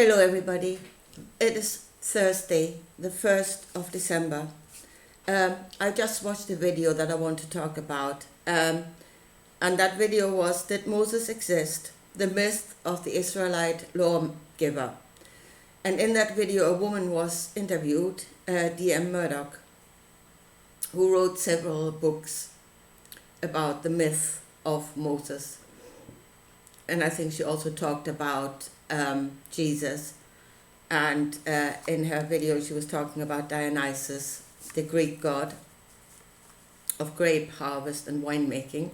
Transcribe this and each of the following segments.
Hello everybody. It is Thursday, the 1st of December. I just watched a video that I want to talk about. And that video was, Did Moses Exist? The Myth of the Israelite Lawgiver. And in that video a woman was interviewed, D.M. Murdoch, who wrote several books about the myth of Moses. And I think she also talked about Jesus, and in her video she was talking about Dionysus, the Greek god of grape harvest and winemaking,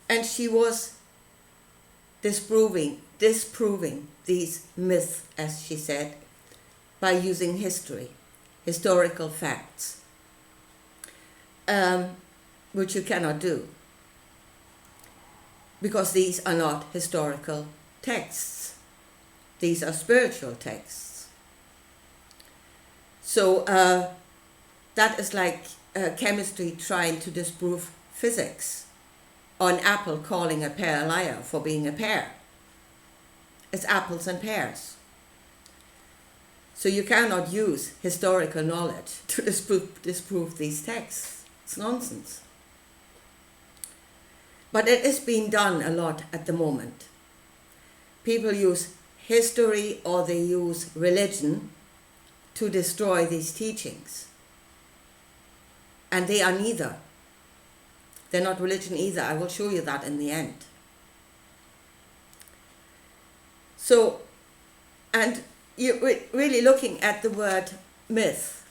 and she was disproving these myths, as she said, by using historical facts, which you cannot do, because these are not historical texts. These are spiritual texts. So that is like chemistry trying to disprove physics, or an apple calling a pear a liar for being a pear. It's apples and pears. So you cannot use historical knowledge to disprove these texts. It's nonsense. But it is being done a lot at the moment. People use history or they use religion to destroy these teachings. And they are neither. They're not religion either. I will show you that in the end. So, and you're really looking at the word myth.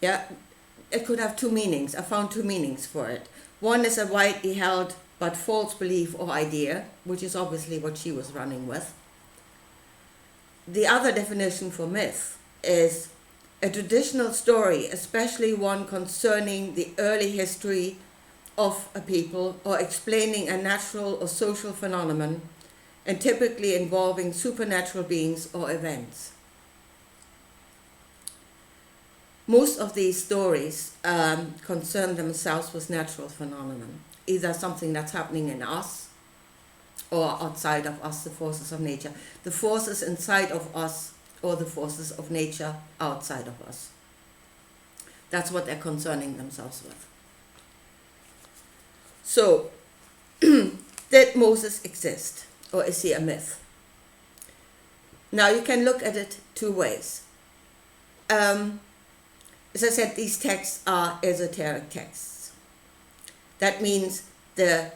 Yeah, it could have two meanings. I found two meanings for it. One is a widely held but false belief or idea, which is obviously what she was running with. The other definition for myth is a traditional story, especially one concerning the early history of a people or explaining a natural or social phenomenon, and typically involving supernatural beings or events. Most of these stories concern themselves with natural phenomenon, either something that's happening in us or outside of us, the forces of nature. The forces inside of us or the forces of nature outside of us. That's what they're concerning themselves with. So, did Moses exist, or is he a myth? Now you can look at it two ways. As I said, these texts are esoteric texts. That means the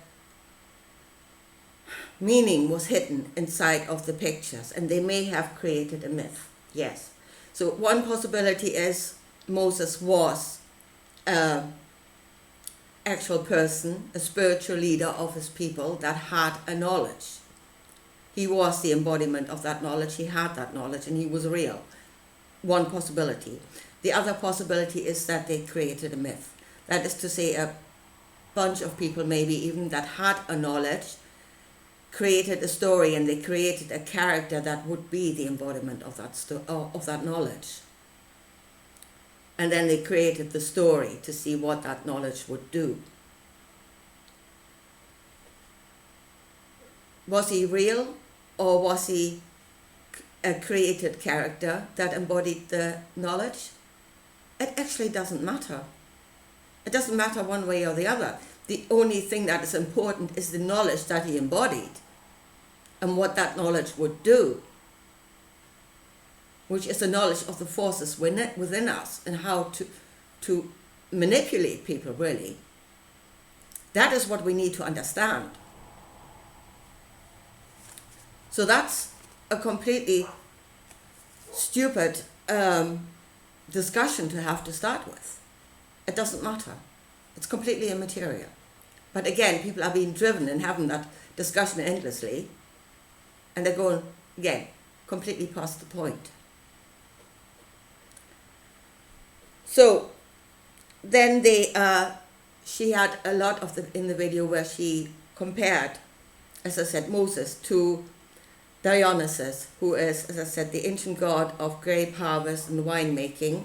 meaning was hidden inside of the pictures, and they may have created a myth, yes. So one possibility is Moses was an actual person, a spiritual leader of his people that had a knowledge. He was the embodiment of that knowledge, he had that knowledge, and he was real. One possibility. The other possibility is that they created a myth. That is to say, a bunch of people maybe even that had a knowledge created a story, and they created a character that would be the embodiment of that knowledge. And then they created the story to see what that knowledge would do. Was he real, or was he a created character that embodied the knowledge? It actually doesn't matter. It doesn't matter one way or the other. The only thing that is important is the knowledge that he embodied and what that knowledge would do, which is the knowledge of the forces within us and how to manipulate people, really. That is what we need to understand. So that's a completely stupid discussion to have to start with. It doesn't matter. It's completely immaterial. But again, people are being driven and having that discussion endlessly, and they're going, again, completely past the point. So then she had a lot of in the video where she compared, as I said, Moses to Dionysus, who is, as I said, the ancient god of grape harvest and winemaking,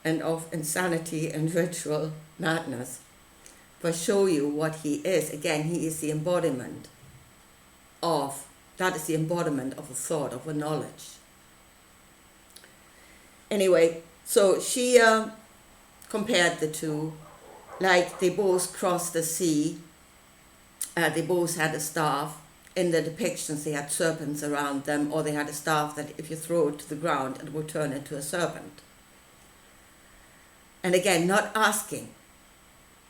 and of insanity and ritual madness. If I show you what he is, again, he is the embodiment of That is the embodiment of a thought, of a knowledge. Anyway, so she compared the two, like they both crossed the sea, they both had a staff. In the depictions they had serpents around them, or they had a staff that if you throw it to the ground it would turn into a serpent. And again, not asking,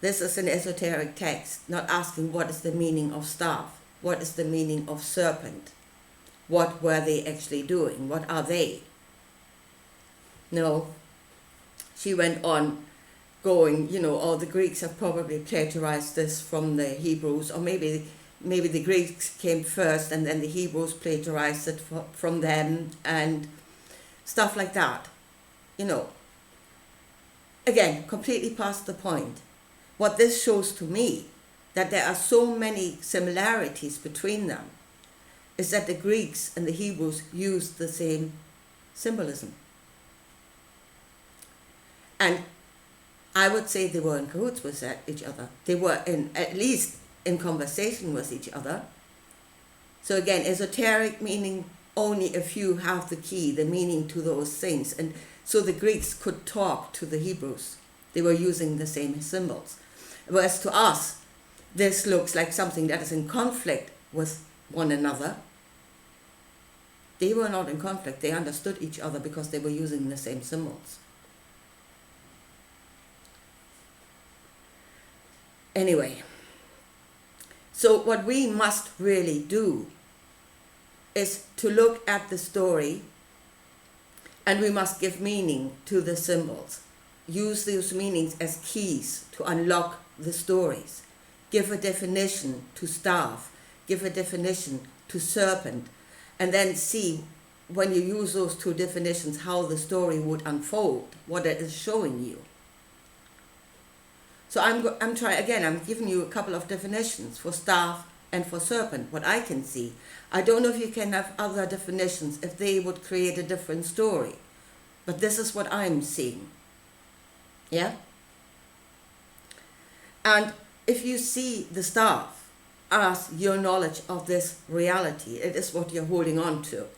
this is an esoteric text, not asking what is the meaning of staff, what is the meaning of serpent, what were they actually doing, what are they? No, she went on going, oh, the Greeks have probably plagiarized this from the Hebrews, or maybe the Greeks came first and then the Hebrews plagiarized it from them, and stuff like that. Again, completely past the point. What this shows to me, that there are so many similarities between them, is that the Greeks and the Hebrews used the same symbolism. And I would say they were in cahoots with each other. They were at least in conversation with each other. So again, esoteric meaning only if you have the key, the meaning to those things. And so the Greeks could talk to the Hebrews. They were using the same symbols. Whereas to us, this looks like something that is in conflict with one another. They were not in conflict. They understood each other because they were using the same symbols. Anyway, so what we must really do is to look at the story, and we must give meaning to the symbols. Use those meanings as keys to unlock the stories. Give a definition to staff, give a definition to serpent, and then see, when you use those two definitions, how the story would unfold, what it is showing you. So I'm trying, again, I'm giving you a couple of definitions for staff and for serpent, what I can see. I don't know if you can have other definitions, if they would create a different story. But this is what I'm seeing. Yeah? And if you see the staff as your knowledge of this reality, it is what you're holding on to.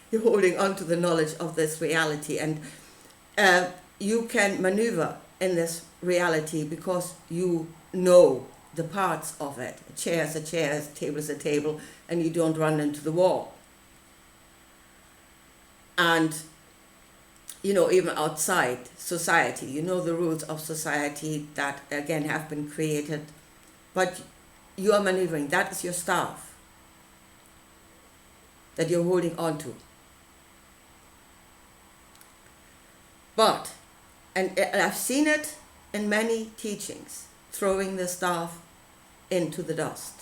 You're holding on to the knowledge of this reality, and you can maneuver in this reality because you know the parts of it. A chair is a chair, a table is a table, and you don't run into the wall. And even outside society, you know the rules of society that again have been created, but you are maneuvering. That is your staff that you're holding on to. But, and I've seen it in many teachings, throwing the staff into the dust.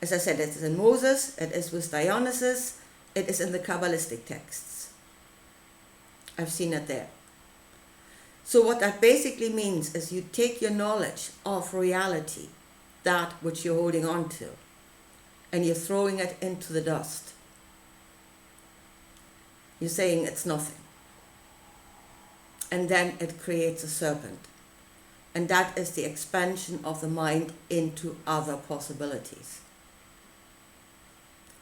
As I said, it is in Moses, it is with Dionysus, it is in the Kabbalistic texts. I've seen it there. So what that basically means is you take your knowledge of reality, that which you're holding on to, and you're throwing it into the dust. You're saying it's nothing. And then it creates a serpent. And that is the expansion of the mind into other possibilities.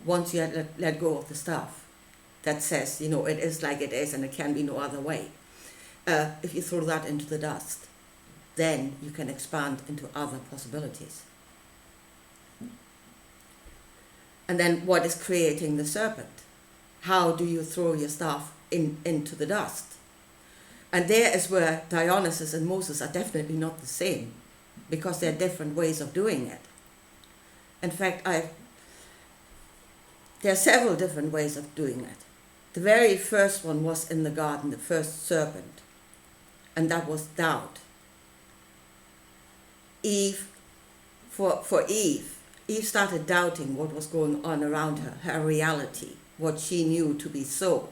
Once you let go of the stuff that says, it is like it is and it can be no other way. If you throw that into the dust, then you can expand into other possibilities. And then what is creating the serpent? How do you throw your staff into the dust? And there is where Dionysus and Moses are definitely not the same, because there are different ways of doing it. In fact, there are several different ways of doing it. The very first one was in the garden, the first serpent, and that was doubt. For Eve started doubting what was going on around her reality, what she knew to be so.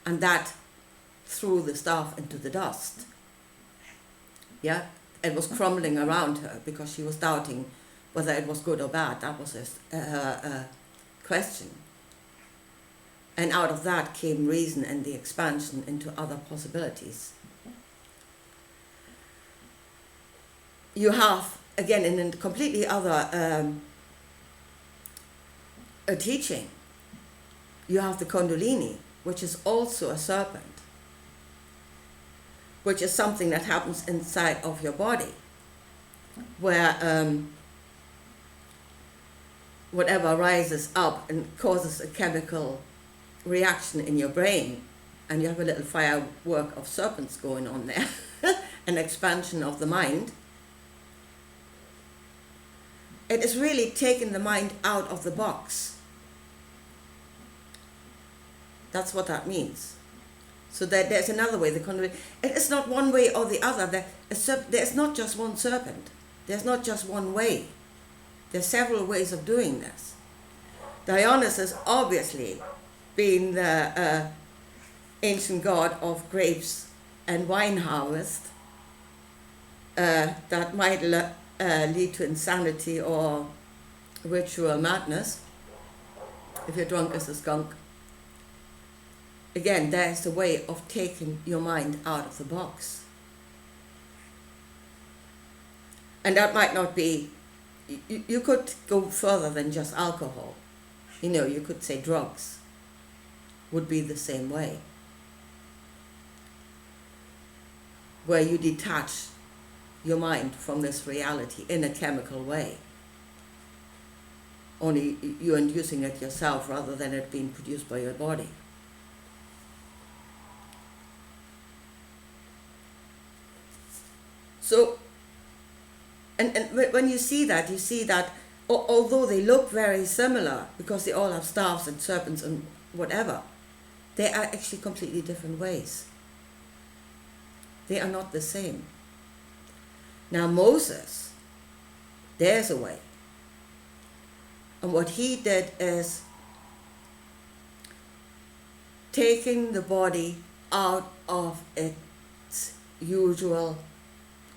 And that threw the staff into the dust. Yeah, it was crumbling around her because she was doubting whether it was good or bad. That was her question. And out of that came reason and the expansion into other possibilities. You have again, in a completely other a teaching, you have the Kundalini, which is also a serpent, which is something that happens inside of your body, where whatever rises up and causes a chemical reaction in your brain, and you have a little firework of serpents going on there, an expansion of the mind. It is really taking the mind out of the box. That's what that means. So that there's another way. It is not one way or the other. There's not just one serpent. There's not just one way. There's several ways of doing this. Dionysus, obviously, being the ancient god of grapes and wine harvest, that might lead to insanity or ritual madness if you're drunk as a skunk. Again, there's a way of taking your mind out of the box. And that might not be, you could go further than just alcohol. You could say drugs would be the same way, where you detach your mind from this reality in a chemical way. Only you're inducing it yourself rather than it being produced by your body. So, and when you see that although they look very similar, because they all have staffs and serpents and whatever, they are actually completely different ways. They are not the same. Now Moses, there's a way. And what he did is taking the body out of its usual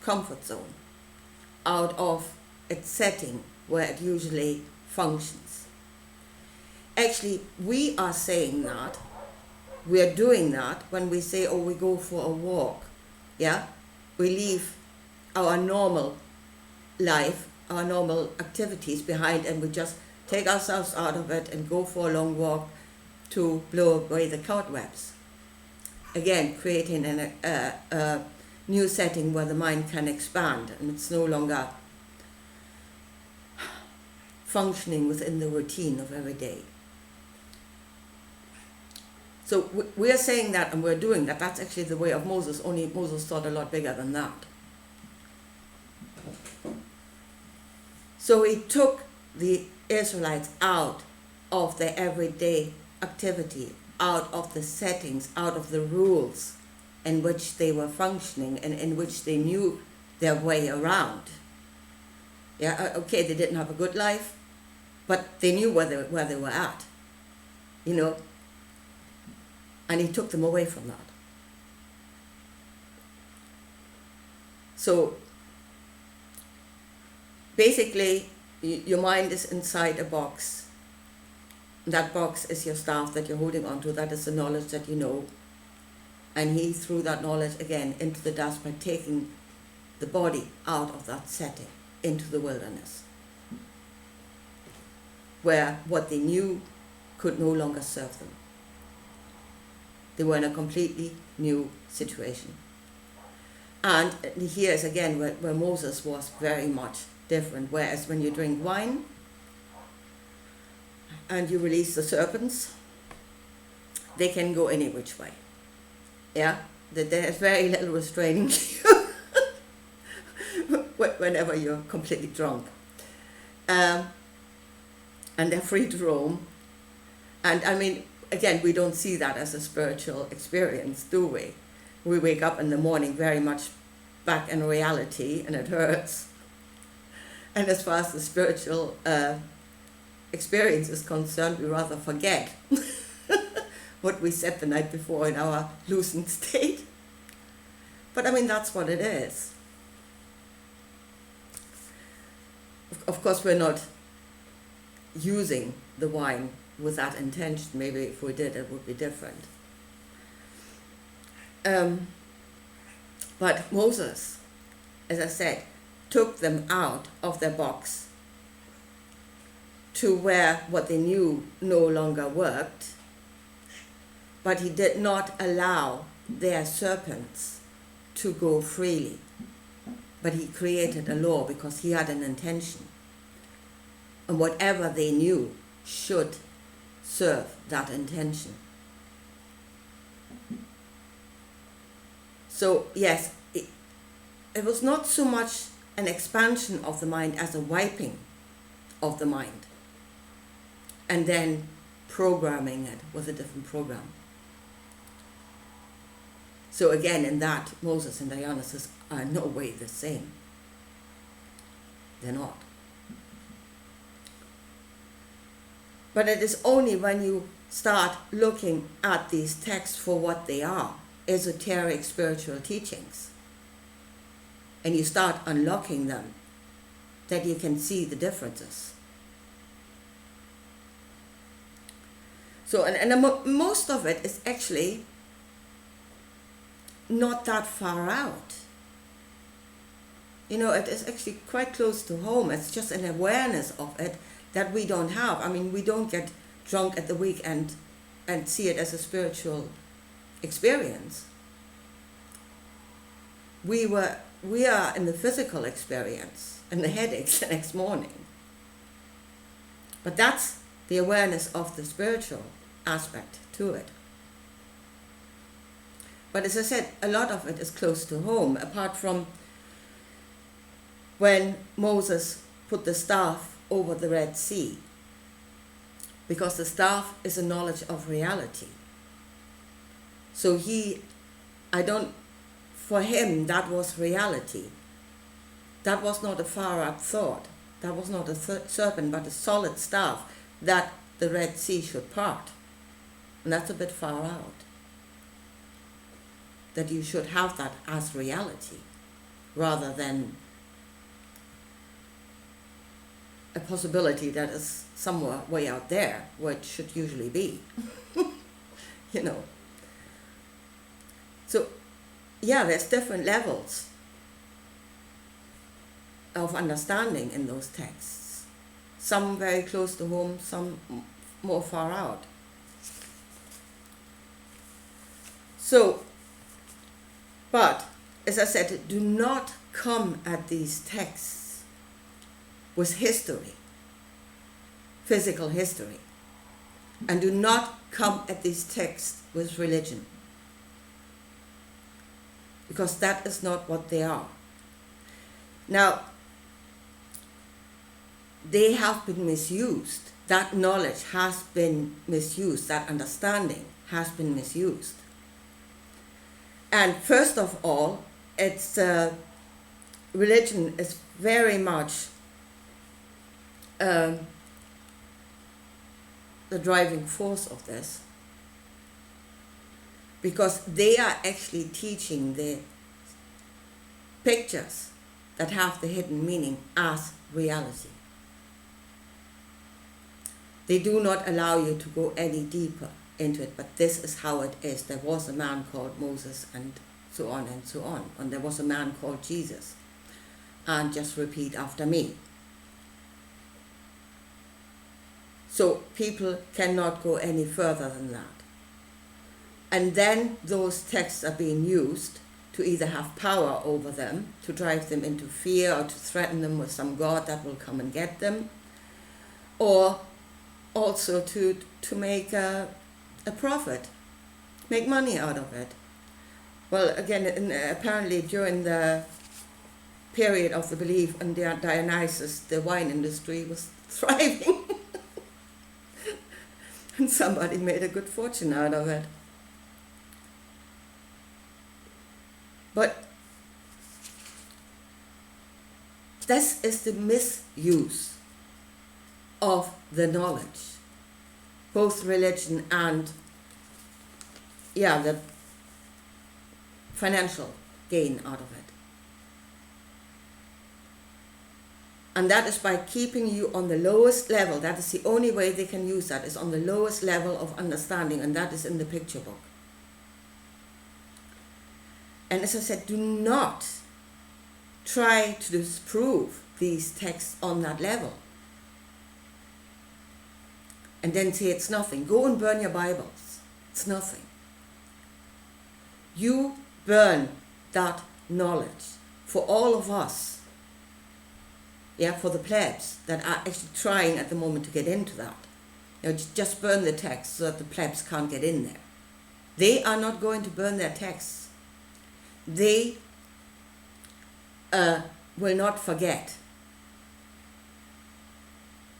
comfort zone, out of its setting where it usually functions. Actually, we are saying that, we are doing that when we say, oh, we go for a walk, yeah? We leave our normal life, our normal activities behind, and we just take ourselves out of it and go for a long walk to blow away the cobwebs. Again, creating a new setting where the mind can expand and it's no longer functioning within the routine of every day. So we're saying that and we're doing that. That's actually the way of Moses, only Moses thought a lot bigger than that. So he took the Israelites out of their everyday activity, out of the settings, out of the rules in which they were functioning and in which they knew their way around. Yeah, okay, they didn't have a good life, but they knew where they were at, and he took them away from that. So basically, your mind is inside a box. That box is your staff that you're holding onto. That is the knowledge that you know. And he threw that knowledge again into the dust by taking the body out of that setting into the wilderness, where what they knew could no longer serve them. They were in a completely new situation. And here is again where Moses was very much different, whereas when you drink wine and you release the serpents, they can go any which way. Yeah, there's very little restraining you whenever you're completely drunk. And they're free to roam. And I mean, again, we don't see that as a spiritual experience, do we? We wake up in the morning very much back in reality, and it hurts. And as far as the spiritual experience is concerned, we rather forget what we said the night before in our loosened state. But I mean, that's what it is. Of course, we're not using the wine with that intention. Maybe if we did, it would be different. But Moses, as I said, took them out of their box to where what they knew no longer worked, but he did not allow their serpents to go freely. But he created a law because he had an intention. And whatever they knew should serve that intention. So yes, it was not so much an expansion of the mind as a wiping of the mind and then programming it with a different program. So again, in that, Moses and Dionysus are in no way the same. They're not. But it is only when you start looking at these texts for what they are, esoteric spiritual teachings, and you start unlocking them, that you can see the differences. So, most of it is actually not that far out. You know, it is actually quite close to home. It's just an awareness of it that we don't have. I mean, we don't get drunk at the weekend and see it as a spiritual experience. We are in the physical experience and the headaches the next morning. But that's the awareness of the spiritual aspect to it. But as I said, a lot of it is close to home, apart from when Moses put the staff over the Red Sea, because the staff is a knowledge of reality. So for him, that was reality. That was not a far out thought. That was not a serpent, but a solid staff that the Red Sea should part. And that's a bit far out. That you should have that as reality, rather than a possibility that is somewhere way out there, where it should usually be. You know. So, yeah, there's different levels of understanding in those texts. Some very close to home, some more far out. So, but, as I said, do not come at these texts with history, physical history, and do not come at these texts with religion, because that is not what they are. Now, they have been misused. That knowledge has been misused. That understanding has been misused. And first of all, it's religion is very much the driving force of this, because they are actually teaching the pictures that have the hidden meaning as reality. They do not allow you to go any deeper into it, but this is how it is. There was a man called Moses, and so on and so on. And there was a man called Jesus. And just repeat after me. So people cannot go any further than that. And then those texts are being used to either have power over them, to drive them into fear, or to threaten them with some God that will come and get them, or also to make a profit, make money out of it. Well, again, apparently during the period of the belief in Dionysus, the wine industry was thriving. And somebody made a good fortune out of it. But this is the misuse of the knowledge, both religion and the financial gain out of it. And that is by keeping you on the lowest level. That is the only way they can use that, is on the lowest level of understanding, and that is in the picture book. And as I said, do not try to disprove these texts on that level and then say it's nothing. Go and burn your Bibles. It's nothing. You burn that knowledge for all of us, for the plebs that are actually trying at the moment to get into that. Just burn the text so that the plebs can't get in there. They are not going to burn their texts. They will not forget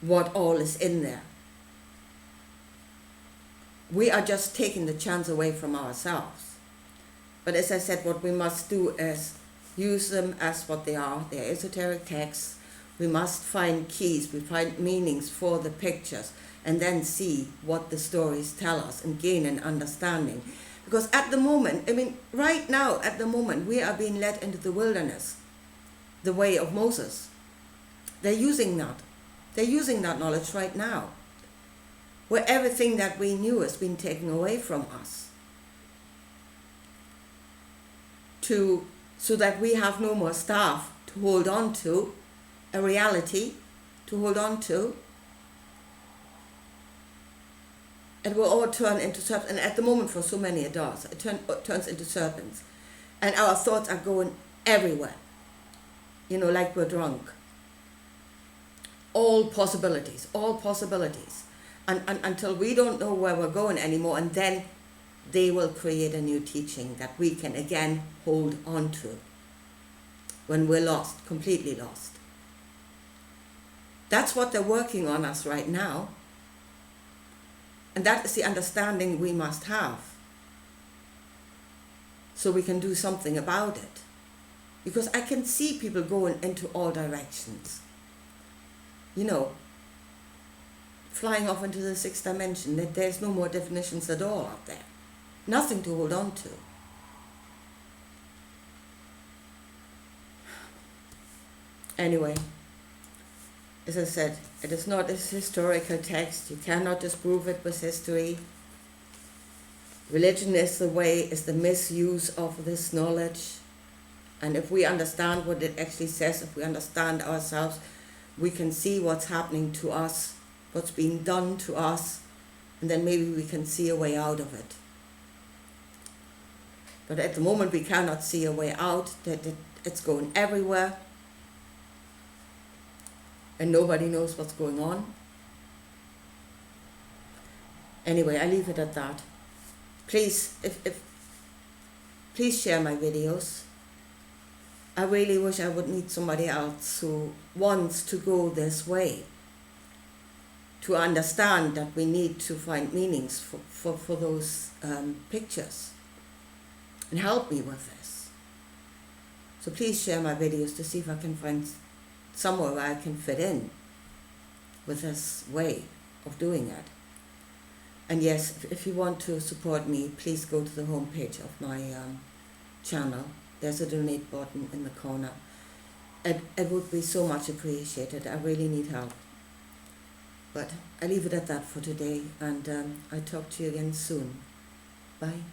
what all is in there. We are just taking the chance away from ourselves. But as I said, what we must do is use them as what they are. They are esoteric texts. We must find keys, we find meanings for the pictures, and then see what the stories tell us and gain an understanding. Because at the moment, right now, at the moment, we are being led into the wilderness, the way of Moses. They're using that. They're using that knowledge right now, where everything that we knew has been taken away from us, so that we have no more staff to hold on to, a reality to hold on to. It will all turn into serpents, and at the moment for so many it does. It turns into serpents. And our thoughts are going everywhere, like we're drunk. All possibilities. And until we don't know where we're going anymore, and then they will create a new teaching that we can again hold on to when we're lost, completely lost. That's what they're working on us right now. And that is the understanding we must have, so we can do something about it. Because I can see people going into all directions. Flying off into the sixth dimension, that there's no more definitions at all out there. Nothing to hold on to. Anyway, as I said, it is not a historical text. You cannot disprove it with history. Religion is the misuse of this knowledge. And if we understand what it actually says, if we understand ourselves, we can see what's happening to us, what's being done to us, and then maybe we can see a way out of it. But at the moment we cannot see a way out, that it's going everywhere, and nobody knows what's going on. Anyway, I leave it at that. Please, please share my videos. I really wish I would meet somebody else who wants to go this way, to understand that we need to find meanings for those pictures, and help me with this. So please share my videos to see if I can find somewhere where I can fit in with this way of doing it. And yes, if you want to support me, please go to the homepage of my channel. There's a donate button in the corner. It would be so much appreciated. I really need help. But I leave it at that for today, and I talk to you again soon. Bye.